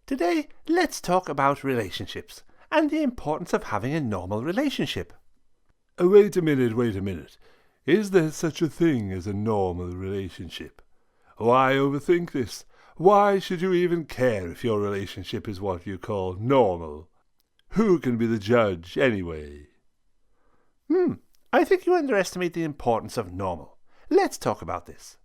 Today, let's talk about relationships and the importance of having a normal relationship. Wait a minute. Is there such a thing as a normal relationship? Why overthink this? Why should you even care if your relationship is what you call normal? Who can be the judge, anyway? I think you underestimate the importance of normal. Let's talk about this.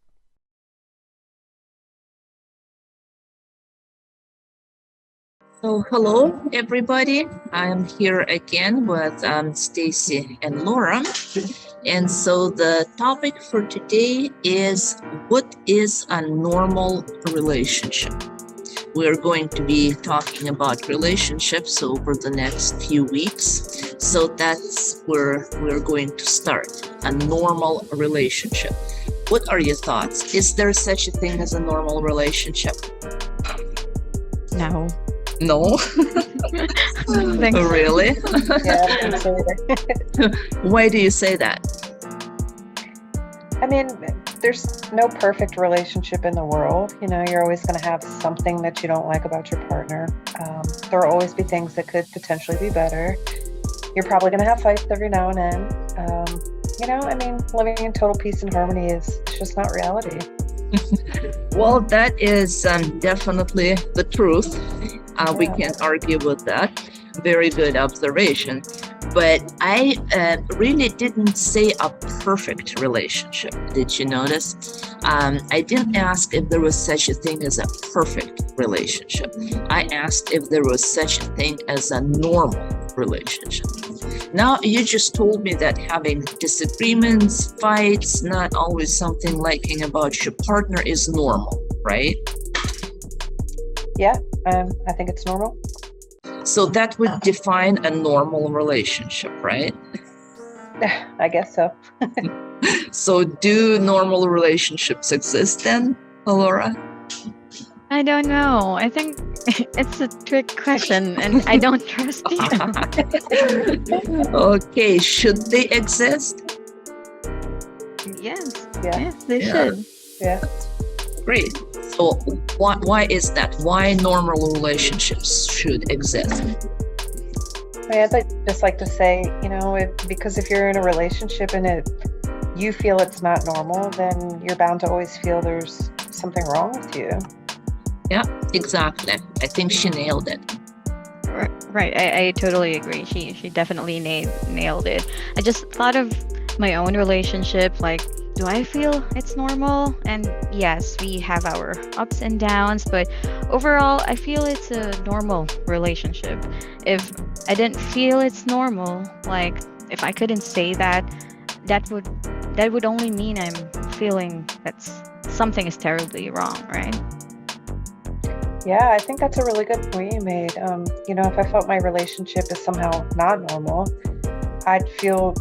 So hello everybody. I'm here again with Stacy and Laura. And so the topic for today is, what is a normal relationship? We're going to be talking about relationships over the next few weeks. So that's where we're going to start, a normal relationship. What are your thoughts? Is there such a thing as a normal relationship? No. No? Thanks. Really? Yeah, Why do you say that? I mean, there's no perfect relationship in the world. You know, you're always going to have something that you don't like about your partner. There will always be things that could potentially be better. You're probably going to have fights every now and then. Living in total peace and harmony is just not reality. Well, that is definitely the truth. We can't argue with that. Very good observation. But I really didn't say a perfect relationship. Did you notice? I didn't ask if there was such a thing as a perfect relationship. I asked if there was such a thing as a normal relationship. Now, you just told me that having disagreements, fights, not always something liking about your partner is normal, right? Yeah, I think it's normal. So that would define a normal relationship, right? I guess so. So do normal relationships exist then, Laura? I don't know. I think it's a trick question and I don't trust you. Okay, should they exist? Yes. Yeah. Yes, they Yeah. should. Yeah. Great. So why is that? Why normal relationships should exist? I'd just like to say, because if you're in a relationship and you feel it's not normal, then you're bound to always feel there's something wrong with you. Yeah, exactly. I think she nailed it. Right. I totally agree. She definitely nailed it. I just thought of my own relationship, like, do I feel it's normal? And yes, we have our ups and downs, but overall, I feel it's a normal relationship. If I didn't feel it's normal, like if I couldn't say that, that would only mean I'm feeling that something is terribly wrong, right? Yeah, I think that's a really good point you made. If I felt my relationship is somehow not normal, I'd feel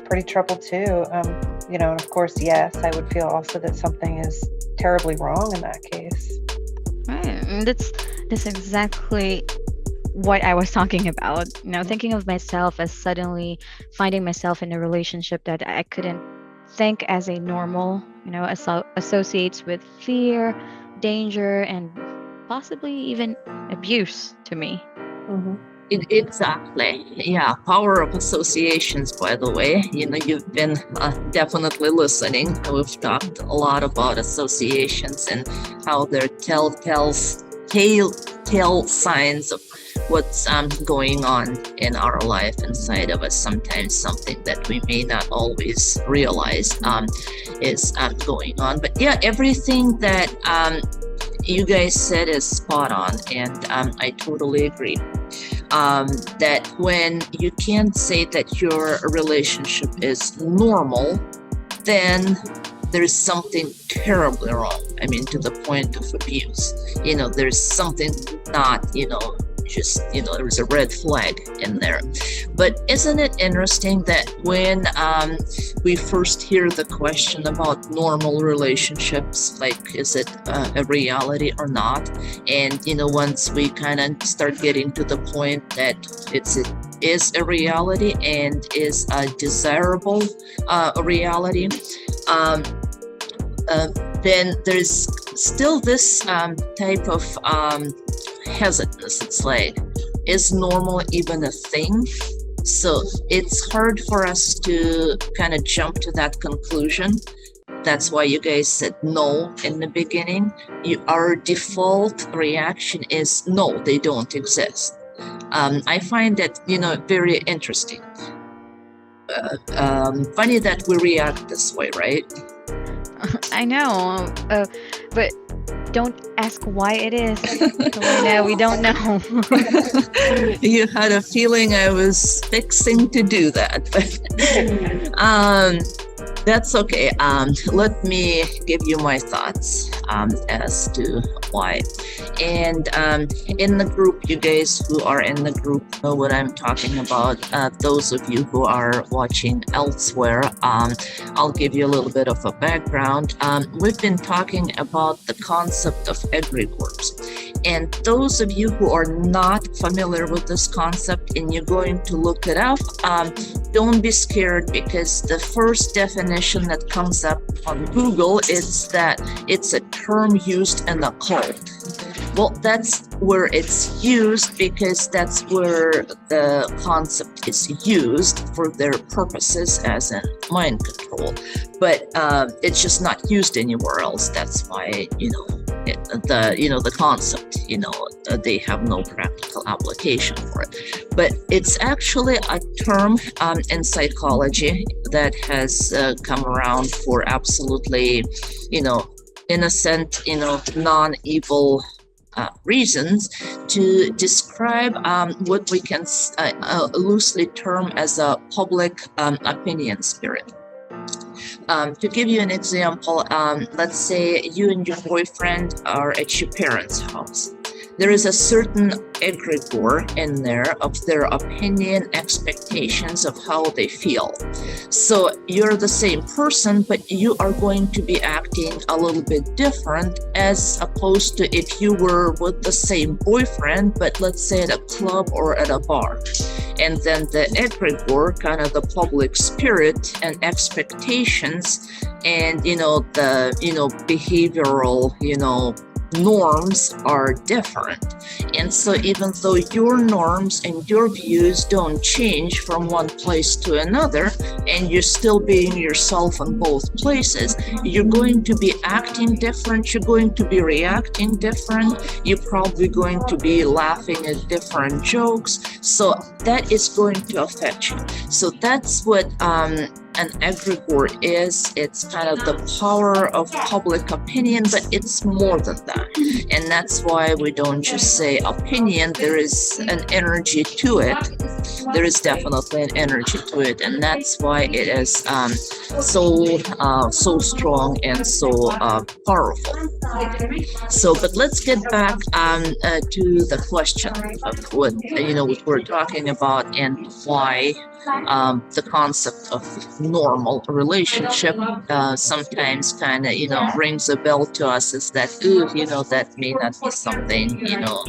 pretty troubled too. And of course, yes, I would feel also that something is terribly wrong in that case. Right. And that's exactly what I was talking about. Thinking of myself as suddenly finding myself in a relationship that I couldn't think as a normal, associates with fear, danger, and possibly even abuse to me. Mm-hmm. Exactly. Yeah. Power of associations, by the way. You've been definitely listening. We've talked a lot about associations and how they're telltale signs of what's going on in our life inside of us. Sometimes something that we may not always realize is going on. But yeah, everything that you guys said is spot on, and I totally agree. That when you can't say that your relationship is normal, then there's something terribly wrong. I mean, to the point of abuse. There's something not, there's a red flag in there. But isn't it interesting that when we first hear the question about normal relationships, like, is it a reality or not? And, once we kind of start getting to the point that it is a reality and is a desirable reality, then there's still this type of hesitance. It's like, is normal even a thing? So it's hard for us to kind of jump to that conclusion. That's why you guys said no in the beginning. Our default reaction is no, they don't exist. I find that, very interesting. Funny that we react this way, right? I know, but don't ask why it is. We don't know. You had a feeling I was fixing to do that. That's okay. Let me give you my thoughts as to why. And in the group, you guys who are in the group know what I'm talking about. Those of you who are watching elsewhere, I'll give you a little bit of a background. We've been talking about the concept of egregores. And those of you who are not familiar with this concept and you're going to look it up, don't be scared, because the first definition that comes up on Google is that it's a term used in a cult. Well, that's where it's used, because that's where the concept is used for their purposes, as in mind control. But it's just not used anywhere else. That's why, the concept, they have no practical application for it. But it's actually a term in psychology that has come around for absolutely, innocent, non-evil reasons, to describe what we can loosely term as a public opinion spirit. To give you an example, let's say you and your boyfriend are at your parents' house. There is a certain egregore in there of their opinion, expectations of how they feel. So you're the same person, but you are going to be acting a little bit different, as opposed to if you were with the same boyfriend, but let's say at a club or at a bar. And then the egregore, kind of the public spirit and expectations, and the behavioral norms are different. And so even though your norms and your views don't change from one place to another, and you're still being yourself in both places, you're going to be acting different, you're going to be reacting different, you're probably going to be laughing at different jokes. So that is going to affect you. So that's what an egregore is. It's kind of the power of public opinion, but it's more than that. And that's why we don't just say opinion. There is an energy to it. There is definitely an energy to it, and that's why it is so strong and so powerful. So, but let's get back to the question of what we're talking about, and why the concept of normal relationship sometimes kind of rings a bell to us, is that that may not be something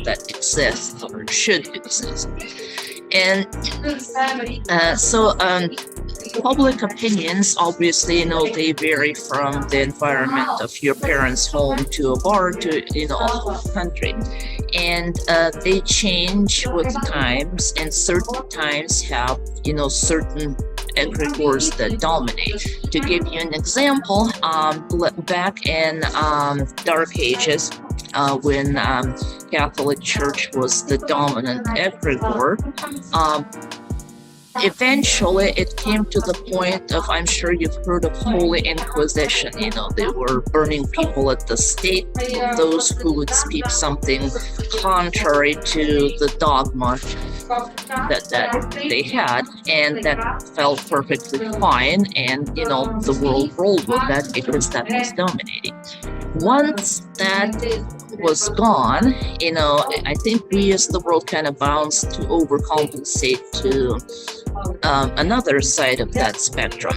that exists or should exist. And so public opinions, obviously, they vary from the environment of your parents' home to a bar to a whole country, and they change with times, and certain times have certain egregores that dominate. To give you an example, back in Dark Ages, when Catholic Church was the dominant egregore, eventually it came to the point of, I'm sure you've heard of Holy Inquisition. They were burning people at the stake, those who would speak something contrary to the dogma that they had, and that felt perfectly fine, and the world rolled with that because that was dominating. Once that was gone, I think we as the world kind of bounced to overcompensate to another side of that spectrum.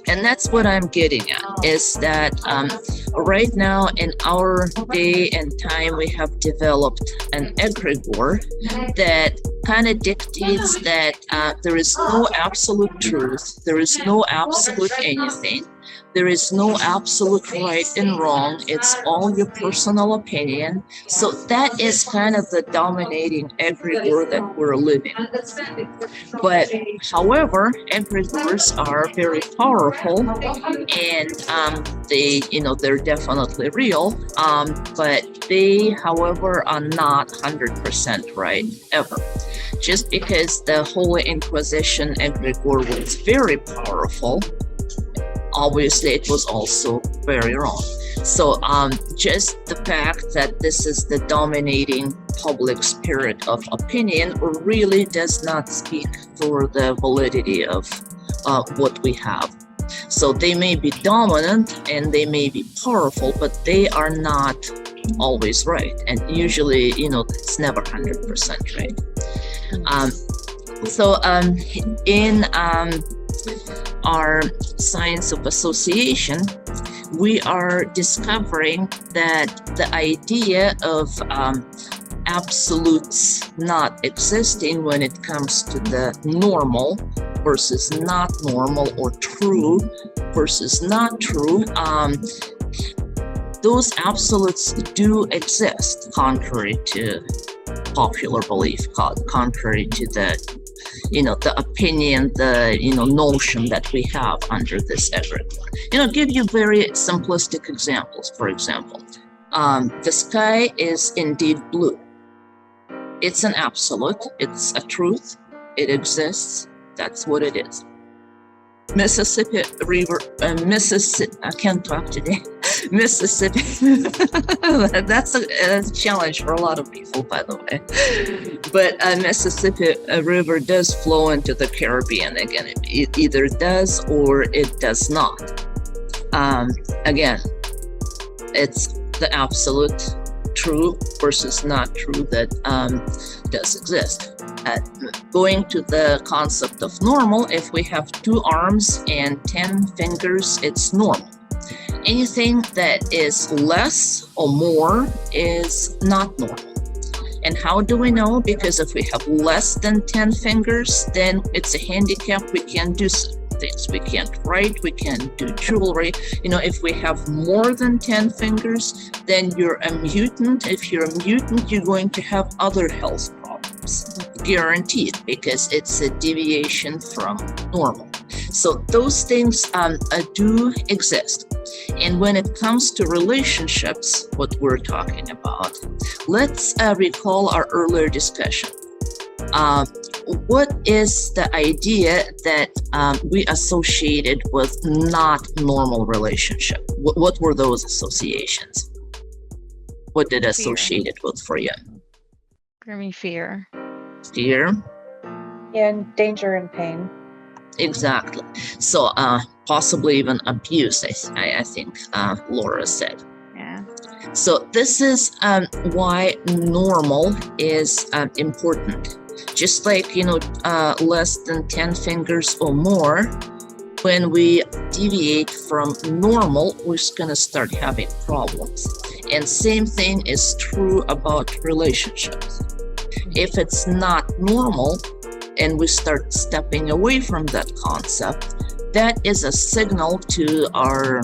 And that's what I'm getting at, is that right now in our day and time, we have developed an egregore that kind of dictates that there is no absolute truth, there is no absolute anything, there is no absolute right and wrong. It's all your personal opinion. So that is kind of the dominating egregore that we're living. But however, egregores are very powerful, and they're definitely real. But they, however, are not 100% right ever. Just because the Holy Inquisition egregore was very powerful, obviously it was also very wrong. So just the fact that this is the dominating public spirit of opinion really does not speak for the validity of what we have. So they may be dominant and they may be powerful, but they are not always right. And usually, it's never 100% right. In our science of association, we are discovering that the idea of absolutes not existing when it comes to the normal versus not normal, or true versus not true, those absolutes do exist, contrary to popular belief, contrary to the opinion, the notion that we have under this egregore. Give you very simplistic examples. For example, the sky is indeed blue. It's an absolute. It's a truth. It exists. That's what it is. Mississippi River, I can't talk today. Mississippi, that's a challenge for a lot of people, by the way. But Mississippi River does flow into the Caribbean. Again, it either does or it does not. Again, it's the absolute true versus not true that does exist. Going to the concept of normal, if we have 2 arms and 10 fingers, it's normal. Anything that is less or more is not normal. And how do we know? Because if we have less than 10 fingers, then it's a handicap. We can't do certain things. We can't write, we can't do jewelry. If we have more than 10 fingers, then you're a mutant. If you're a mutant, you're going to have other health problems, guaranteed, because it's a deviation from normal. So those things do exist. And when it comes to relationships, what we're talking about, let's recall our earlier discussion. What is the idea that we associated with not normal relationship? What were those associations? What did associate it with for you? For me, fear. Fear? Yeah, and danger and pain. Exactly. So possibly even abuse, I think Laura said. Yeah. So this is why normal is important. Just like, less than 10 fingers or more, when we deviate from normal, we're going to start having problems. And same thing is true about relationships. If it's not normal and we start stepping away from that concept, that is a signal to our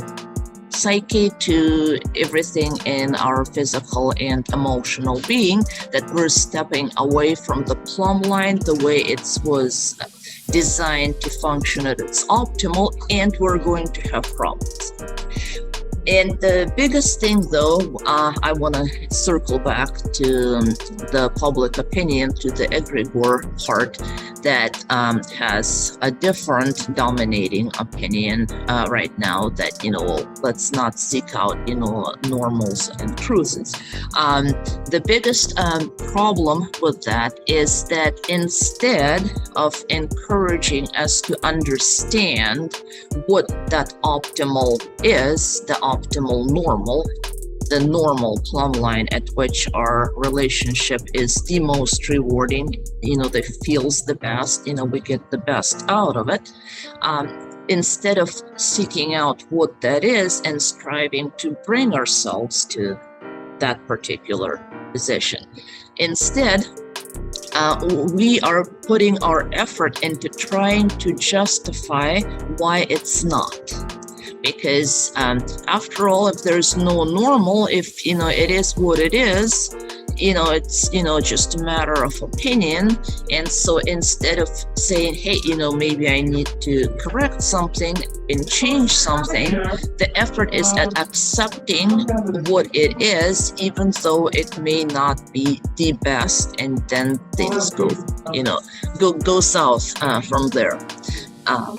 psyche, to everything in our physical and emotional being, that we're stepping away from the plumb line, the way it was designed to function at its optimal, and we're going to have problems. And the biggest thing, though, I want to circle back to the public opinion, to the egregore part that has a different dominating opinion right now, that, let's not seek out, normals and truths. The biggest problem with that is that instead of encouraging us to understand what that optimal is, the optimal normal, the normal plumb line at which our relationship is the most rewarding, that feels the best, we get the best out of it. Instead of seeking out what that is and striving to bring ourselves to that particular position. Instead, we are putting our effort into trying to justify why it's not. Because after all, if there's no normal, if it is what it is, it's just a matter of opinion. And so instead of saying, hey, maybe I need to correct something and change something, the effort is at accepting what it is, even though it may not be the best, and then things go south from there.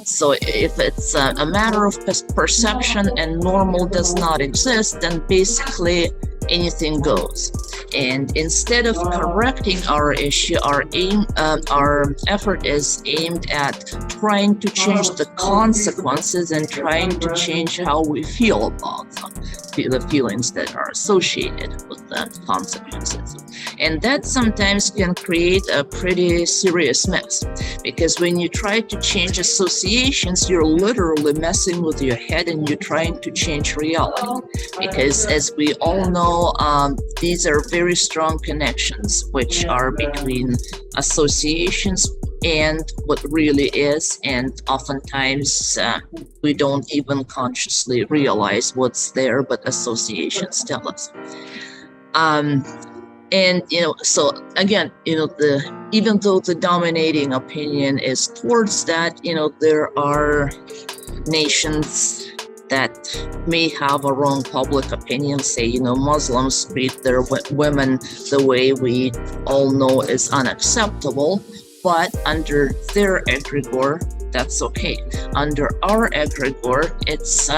So if it's a matter of perception and normal does not exist, then basically anything goes. And instead of correcting our issue, our effort is aimed at trying to change the consequences and trying to change how we feel about them, the feelings that are associated with the consequences. And that sometimes can create a pretty serious mess, because when you try to change associations, you're literally messing with your head and you're trying to change reality. Because as we all know, these are very strong connections, which are between associations and what really is, and oftentimes we don't even consciously realize what's there, but associations tell us. And so again, even though the dominating opinion is towards that, there are nations that may have a wrong public opinion. Say, Muslims treat their women the way we all know is unacceptable, but under their egregore, that's okay. Under our egregore, it's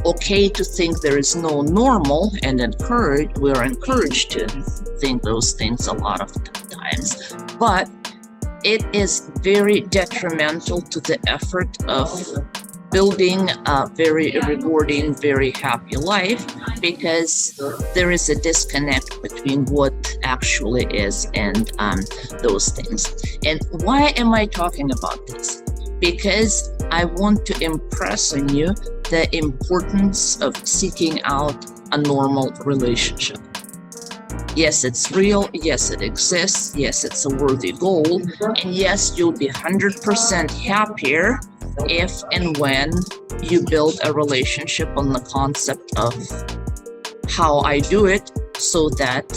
okay to think there is no normal, and we're encouraged to think those things a lot of times, but it is very detrimental to the effort of building a very rewarding, very happy life, because there is a disconnect between what actually is and those things. And why am I talking about this? Because I want to impress on you the importance of seeking out a normal relationship. Yes, it's real. Yes, it exists. Yes, it's a worthy goal. And yes, you'll be 100% happier if and when you build a relationship on the concept of how I do it, so that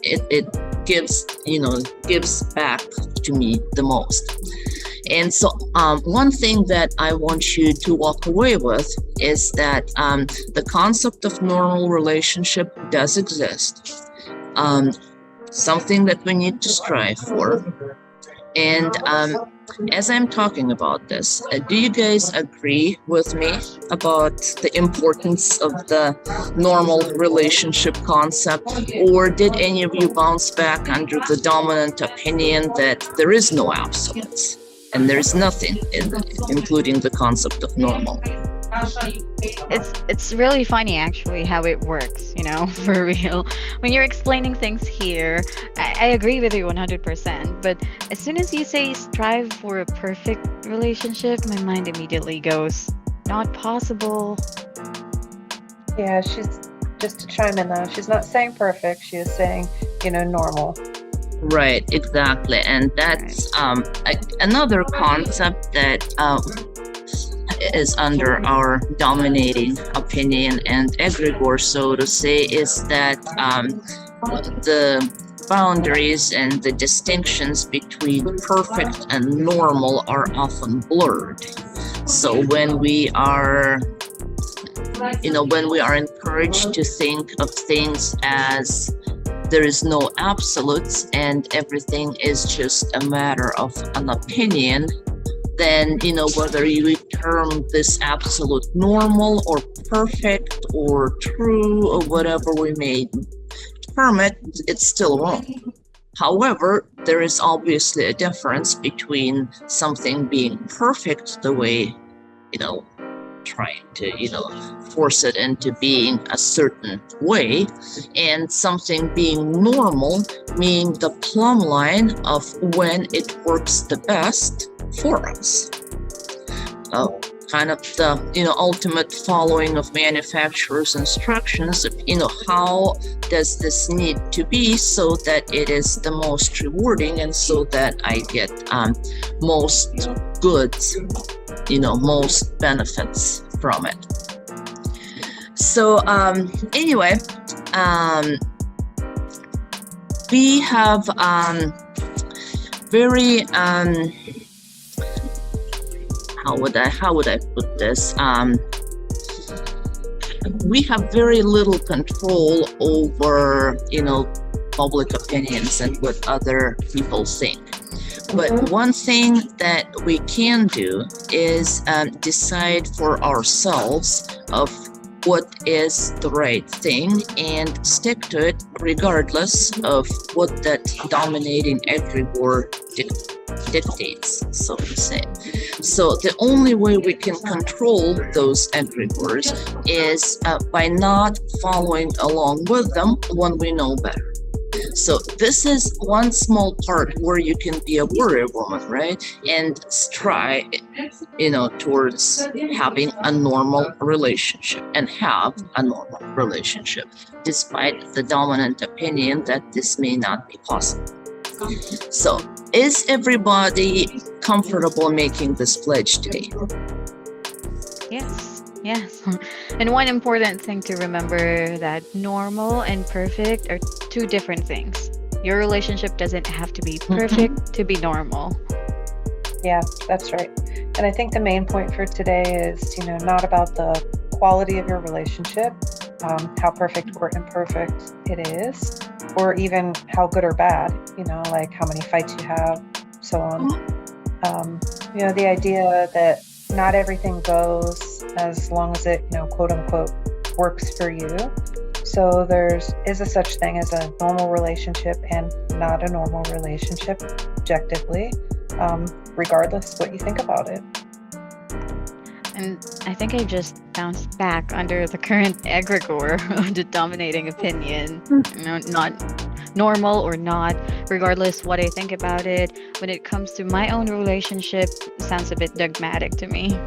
it gives back to me the most. And so one thing that I want you to walk away with is that the concept of normal relationship does exist. Something that we need to strive for. And as I'm talking about this, do you guys agree with me about the importance of the normal relationship concept? Or did any of you bounce back under the dominant opinion that there is no absolutes and there's nothing, including the concept of normal? It's really funny actually how it works, for real. When you're explaining things here, I agree with you 100%, but as soon as you say strive for a perfect relationship, my mind immediately goes, not possible. Yeah, she's, just to chime in though, she's not saying perfect, she is saying, normal. Right, exactly. And that's another concept that is under our dominating opinion and egregore, so to say, is that the boundaries and the distinctions between perfect and normal are often blurred. So when we are encouraged to think of things as there is no absolutes and everything is just a matter of an opinion, then, whether you term this absolute normal or perfect or true or whatever we may term it, it's still wrong. However, there is obviously a difference between something being perfect, the way, trying to, force it into being a certain way, and something being normal, meaning the plumb line of when it works the best for us. kind of the ultimate following of manufacturer's instructions of how does this need to be so that it is the most rewarding and so that I get most goods, most benefits from it. So anyway, we have very how would I put this? We have very little control over, public opinions and what other people think. But one thing that we can do is decide for ourselves of what is the right thing and stick to it regardless of what that dominating egregore dictates, so to say. So the only way we can control those egregores is by not following along with them when we know better. So this is one small part where you can be a warrior woman, right? And try, towards having a normal relationship and have a normal relationship, despite the dominant opinion that this may not be possible. So, is everybody comfortable making this pledge today? Yes. And one important thing to remember that normal and perfect are two different things. Your relationship doesn't have to be perfect to be normal. Yeah, that's right. And I think the main point for today is, not about the quality of your relationship, how perfect or imperfect it is, or even how good or bad, like how many fights you have, so on. The idea that not everything goes as long as it, quote unquote, works for you. So is a such thing as a normal relationship and not a normal relationship objectively, regardless what you think about it. And I think I just bounced back under the current egregore of the dominating opinion. Not normal or not, regardless what I think about it. When it comes to my own relationship, it sounds a bit dogmatic to me.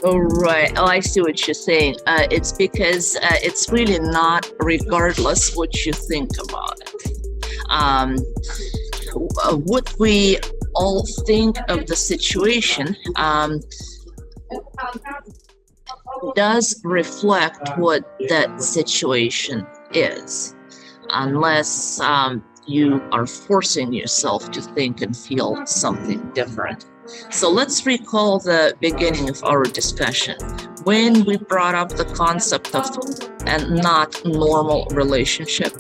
Oh, right. Oh, I see what you're saying. It's because it's really not regardless what you think about it. What we all think of the situation does reflect what that situation is, unless you are forcing yourself to think and feel something different. So let's recall the beginning of our discussion when we brought up the concept of a not normal relationship.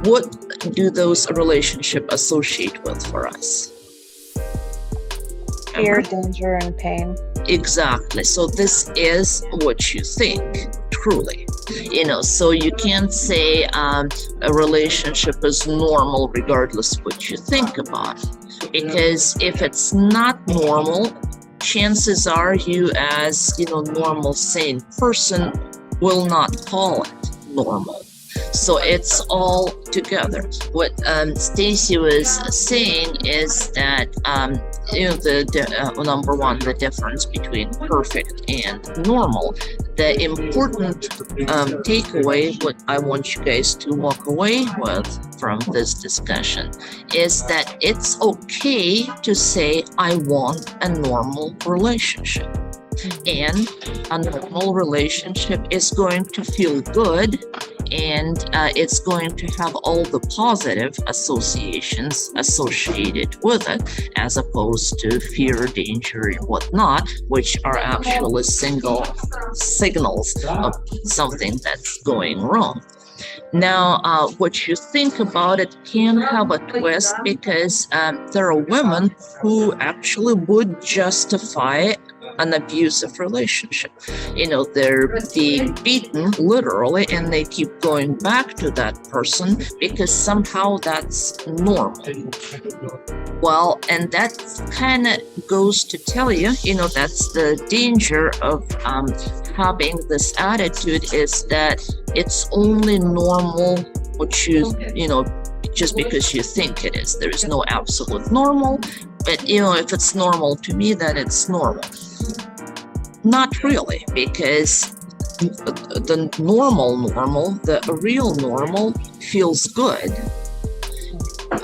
What do those relationships associate with for us? Fear, danger, and pain. Exactly. So this is what you think, truly. So you can't say a relationship is normal regardless of what you think about it. Because if it's not normal, chances are you as, normal, sane person will not call it normal. So it's all together. What Stacy was saying is that number one, the difference between perfect and normal. The important takeaway, what I want you guys to walk away with from this discussion, is that it's okay to say, I want a normal relationship. And a normal relationship is going to feel good, and it's going to have all the positive associations associated with it, as opposed to fear, danger, and whatnot, which are actually signals of something that's going wrong. Now, what you think about it can have a twist, because there are women who actually would justify an abusive relationship. They're being beaten literally, and they keep going back to that person because somehow that's normal. Well, and that kind of goes to tell you, that's the danger of having this attitude, is that it's only normal what you just because you think it is. There is no absolute normal, but if it's normal to me, then it's normal. Not really, because the the real normal feels good.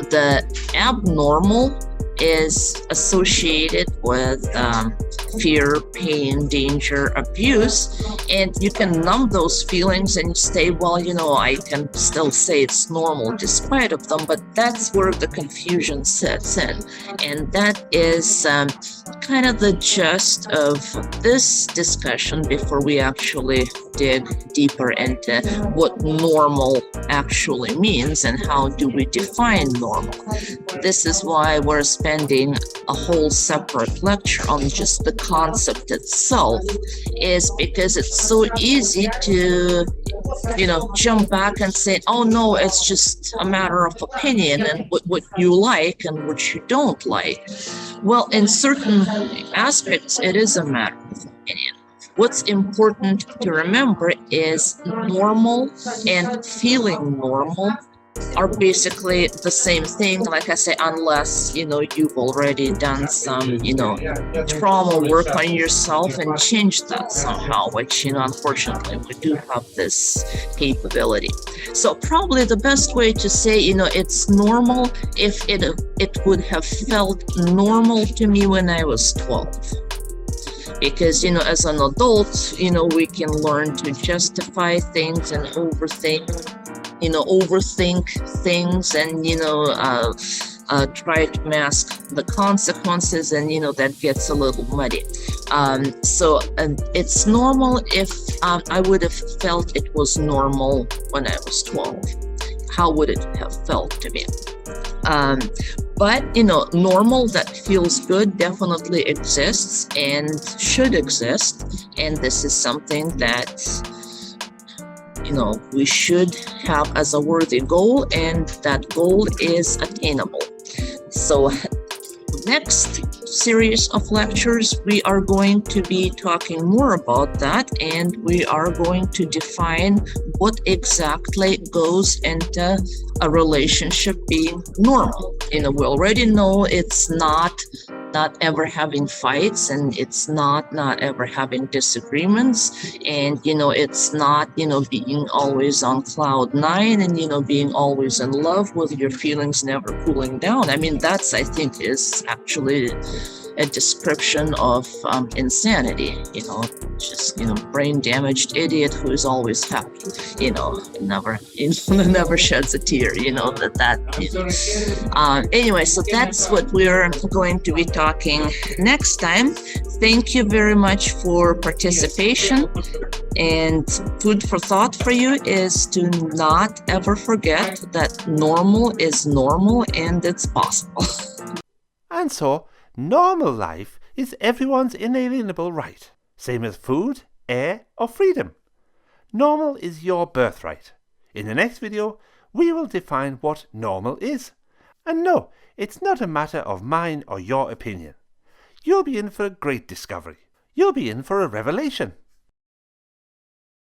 The abnormal is associated with fear, pain, danger, abuse, and you can numb those feelings and say, well, I can still say it's normal despite of them, but that's where the confusion sets in. And that is kind of the gist of this discussion before we actually dig deeper into what normal actually means and how do we define normal. This is why we're spending a whole separate lecture on just the concept itself, is because it's so easy to jump back and say, oh no, it's just a matter of opinion and what you like and what you don't like. Well, in certain aspects it is a matter of opinion. What's important to remember is normal and feeling normal are basically the same thing, like I say, unless you've already done some trauma work on yourself and changed that somehow, which unfortunately we do have this capability. So probably the best way to say it's normal if it would have felt normal to me when I was 12. Because as an adult we can learn to justify things and overthink things and try to mask the consequences, and that gets a little muddy. So it's normal if I would have felt it was normal when I was 12. How would it have felt to me? But normal that feels good definitely exists and should exist, and this is something that we should have as a worthy goal, and that goal is attainable. So next series of lectures we are going to be talking more about that, and we are going to define what exactly goes into a relationship being normal. We already know it's not ever having fights, and it's not ever having disagreements, and it's not being always on cloud nine and being always in love with your feelings never cooling down. I mean, that's, I think, is actually a description of insanity, just brain damaged idiot who is always happy, never sheds a tear, anyway, so that's what we're going to be talking next time. Thank you very much for participation, and food for thought for you is to not ever forget that normal is normal and it's possible. And so, normal life is everyone's inalienable right, same as food, air, or freedom. Normal is your birthright. In the next video, we will define what normal is. And no, it's not a matter of mine or your opinion. You'll be in for a great discovery. You'll be in for a revelation.